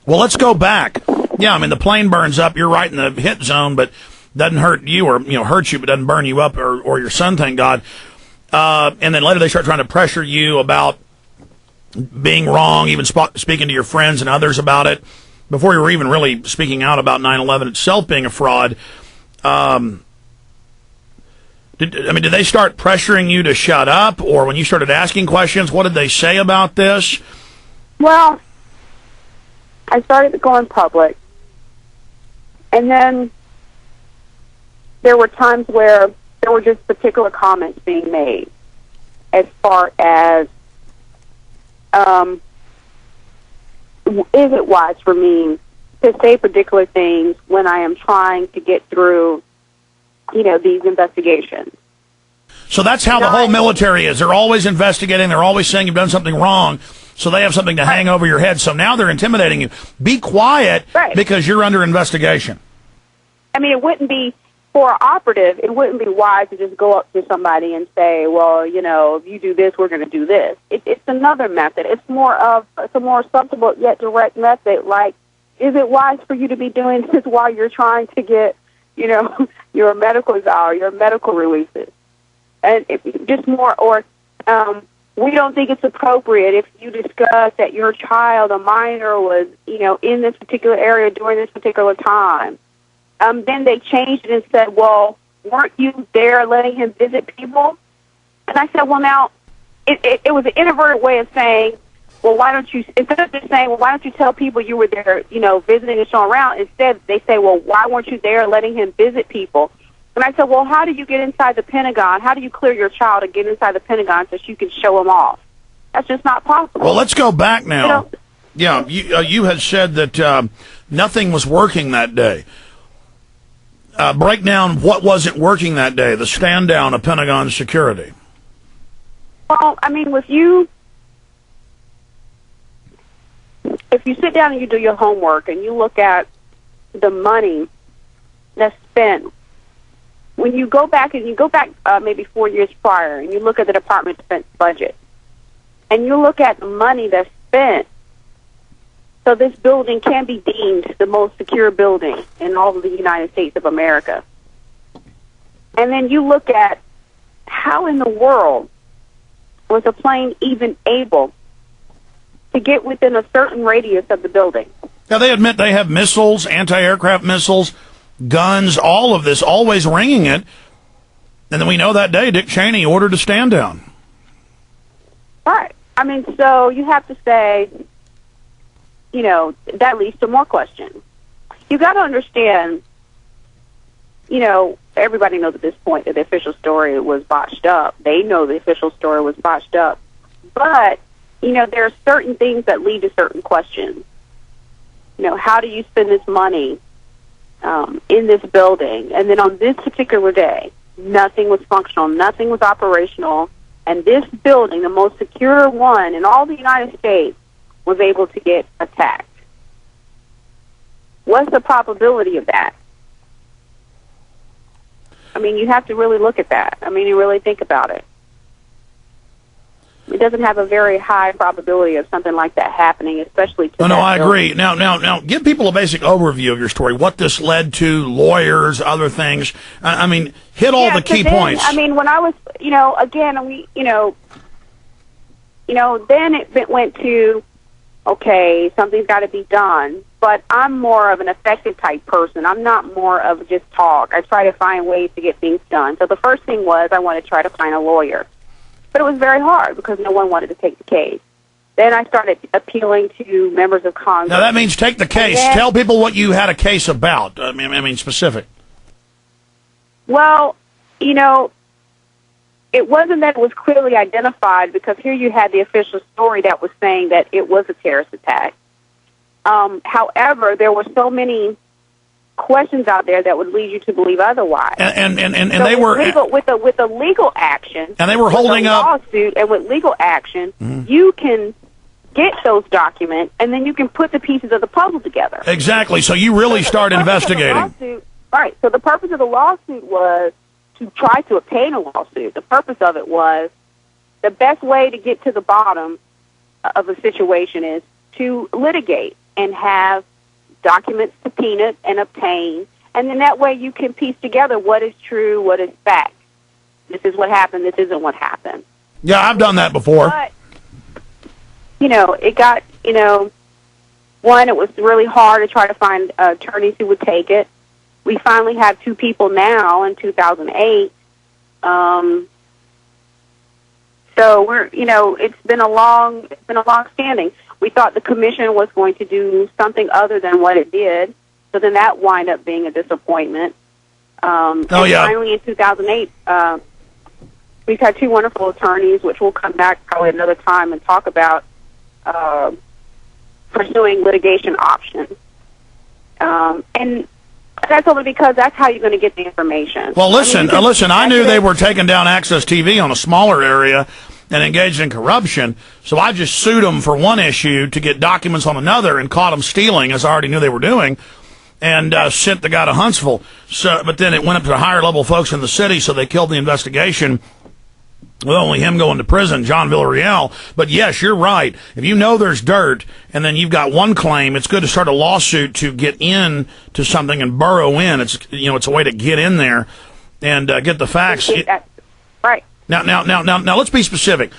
Well, let's go back. Yeah, I mean, the plane burns up. You're right in the hit zone, but doesn't hurt you, or hurts you, but doesn't burn you up, or your son, thank God. And then later they start trying to pressure you about being wrong, even speaking to your friends and others about it, before you were even really speaking out about 9/11 itself being a fraud. Did they start pressuring you to shut up, or when you started asking questions, what did they say about this? Well, I started going public, and then there were times where there were just particular comments being made as far as, is it wise for me to say particular things when I am trying to get through, these investigations? So that's how the whole military is. They're always investigating. They're always saying you've done something wrong, so they have something to hang over your head. So now they're intimidating you. Be quiet, because you're under investigation. I mean, it wouldn't be, for an operative, it wouldn't be wise to just go up to somebody and say, well, if you do this, we're going to do this. It's another method. It's a more subtle yet direct method. Like, is it wise for you to be doing this while you're trying to get, your medical your medical releases? And just more, or we don't think it's appropriate if you discuss that your child, a minor, was, in this particular area during this particular time. Then they changed it and said, well, weren't you there letting him visit people? And I said, well, now, it was an inadvertent way of saying, well, why don't you, instead of just saying, well, why don't you tell people you were there, visiting and showing around, instead they say, well, why weren't you there letting him visit people? And I said, well, how do you get inside the Pentagon? How do you clear your child to get inside the Pentagon so you can show him off? That's just not possible. Well, let's go back now. Yeah, you had said that nothing was working that day. Break down what wasn't working that day, the stand down of Pentagon security. Well, I mean, if you sit down and you do your homework and you look at the money that's spent, when you go back maybe 4 years prior and you look at the Department of Defense budget and you look at the money that's spent, so this building can be deemed the most secure building in all of the United States of America. And then you look at how in the world was a plane even able to get within a certain radius of the building. Now, they admit they have missiles, anti-aircraft missiles, guns, all of this, always ringing it. And then we know that day Dick Cheney ordered a stand down. Right. I mean, so you have to say, that leads to more questions. You got to understand, everybody knows at this point that the official story was botched up. They know the official story was botched up. But, there are certain things that lead to certain questions. How do you spend this money in this building? And then on this particular day, nothing was functional, nothing was operational, and this building, the most secure one in all the United States, was able to get attacked. What's the probability of that? I mean, you have to really look at that. I mean, you really think about it. It doesn't have a very high probability of something like that happening, especially to No, I agree. Now, give people a basic overview of your story, what this led to, lawyers, other things. I mean, hit all the key points. I mean, when I was, then it went to, okay, something's got to be done. But I'm more of an effective type person. I'm not more of just talk. I try to find ways to get things done. So the first thing was I wanted to try to find a lawyer. But it was very hard because no one wanted to take the case. Then I started appealing to members of Congress. Now, that means take the case. Tell people what you had a case about. I mean, specific. Well, it wasn't that it was clearly identified, because here you had the official story that was saying that it was a terrorist attack. However, there were so many questions out there that would lead you to believe otherwise. And so they were with a legal action, and they were holding up lawsuit, and with legal action, you can get those documents, and then you can put the pieces of the puzzle together. Exactly. So you really start investigating. Right. So the purpose of the lawsuit was to try to obtain a lawsuit. The purpose of it was the best way to get to the bottom of a situation is to litigate. and have documents subpoenaed and obtained, and then that way you can piece together what is true, what is fact. This is what happened, this isn't what happened. Yeah, I've done that before. But, it got, one, it was really hard to try to find attorneys who would take it. We finally have 2 people now in 2008. So we're, it's been a long standing. We thought the commission was going to do something other than what it did. So then that wound up being a disappointment. Finally in 2008, we've had 2 wonderful attorneys, which we'll come back probably another time and talk about pursuing litigation options. And that's only because that's how you're going to get the information. Well, listen, I knew they were taking down Access TV on a smaller area and engaged in corruption, so I just sued them for one issue to get documents on another and caught them stealing, as I already knew they were doing, and sent the guy to Huntsville. But then it went up to the higher level folks in the city, so they killed the investigation with only him going to prison, John Villarreal. But yes, you're right. If you know there's dirt and then you've got one claim, it's good to start a lawsuit to get in to something and burrow in. It's it's a way to get in there and get the facts. Right. Now let's be specific.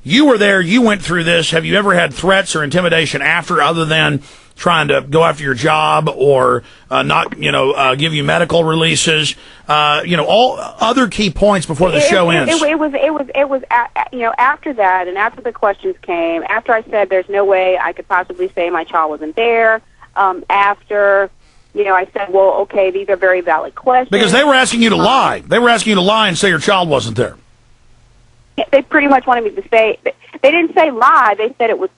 You were there, you went through this. Have you ever had threats or intimidation after, other than trying to go after your job or not, give you medical releases, all other key points before the show ends? It was after that, and after the questions came, after I said there's no way I could possibly say my child wasn't there, after, I said, well, okay, these are very valid questions. Because they were asking you to lie. They were asking you to lie and say your child wasn't there. They pretty much wanted me to say, they didn't say lie, they said it was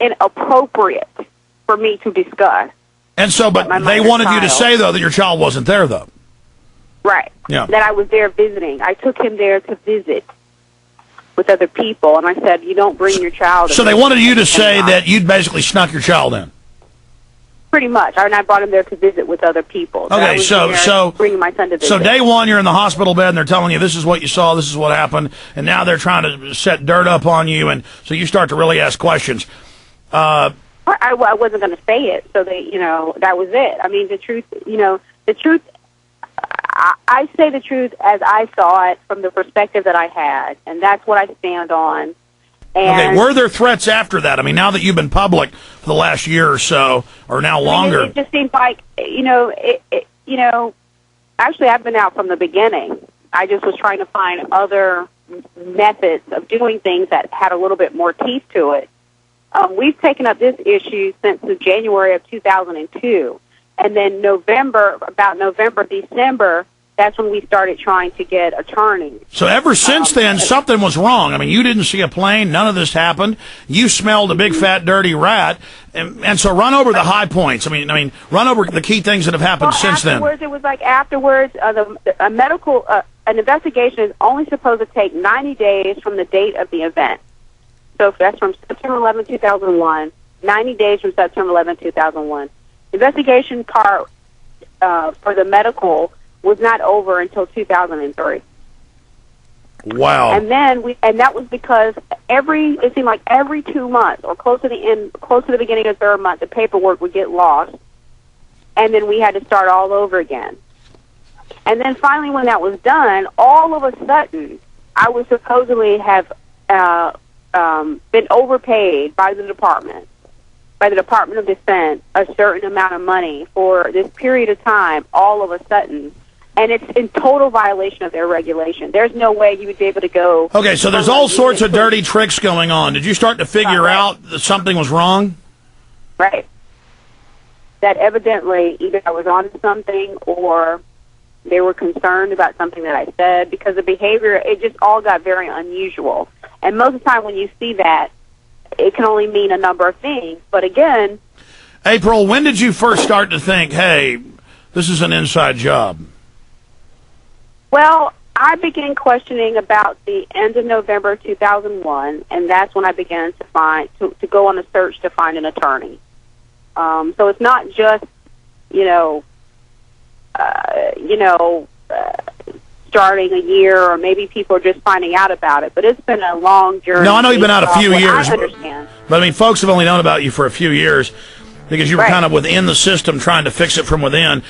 inappropriate for me to discuss. And so, but they wanted you to say, though, that your child wasn't there, though. Right. Yeah. That I was there visiting. I took him there to visit with other people, and I said, you don't bring your child. So they wanted you to say that you'd basically snuck your child in. Pretty much. And I brought him there to visit with other people. Okay, so bringing my son to visit. So day one, you're in the hospital bed, and they're telling you this is what you saw, this is what happened, and now they're trying to set dirt up on you, and so you start to really ask questions. I wasn't going to say it, so that was it. I mean, the truth. I say the truth as I saw it from the perspective that I had, and that's what I stand on. And were there threats after that? I mean, now that you've been public for the last year or so, or now longer? It just seems like, actually I've been out from the beginning. I just was trying to find other methods of doing things that had a little bit more teeth to it. We've taken up this issue since January of 2002. And then November, December, that's when we started trying to get attorneys. So ever since then, something was wrong. I mean, you didn't see a plane. None of this happened. You smelled a big, fat, dirty rat. And so run over the high points. I mean, run over the key things that have happened since then. It was like afterwards, an investigation is only supposed to take 90 days from the date of the event. So that's from September 11, 2001, 90 days from September 11, 2001. Investigation part for the medical was not over until 2003. Wow. And then that was because it seemed like every 2 months or close to the beginning of the third month, the paperwork would get lost, and then we had to start all over again. And then finally, when that was done, all of a sudden, I would supposedly have been overpaid by the Department of Defense, a certain amount of money for this period of time, all of a sudden. And it's in total violation of their regulation. There's no way you would be able to go. Okay, so there's all sorts of dirty tricks going on. Did you start to figure out that something was wrong? Right. That evidently either I was on something or they were concerned about something that I said, because the behavior, it just all got very unusual. And most of the time when you see that, it can only mean a number of things. But again... April, when did you first start to think, hey, this is an inside job? Well, I began questioning about the end of November 2001, and that's when I began to go on a search to find an attorney. So it's not just, starting a year, or maybe people are just finding out about it. But it's been a long journey. No, I know you've been out a few years. I understand. But I mean, folks have only known about you for a few years because you were kind of within the system trying to fix it from within.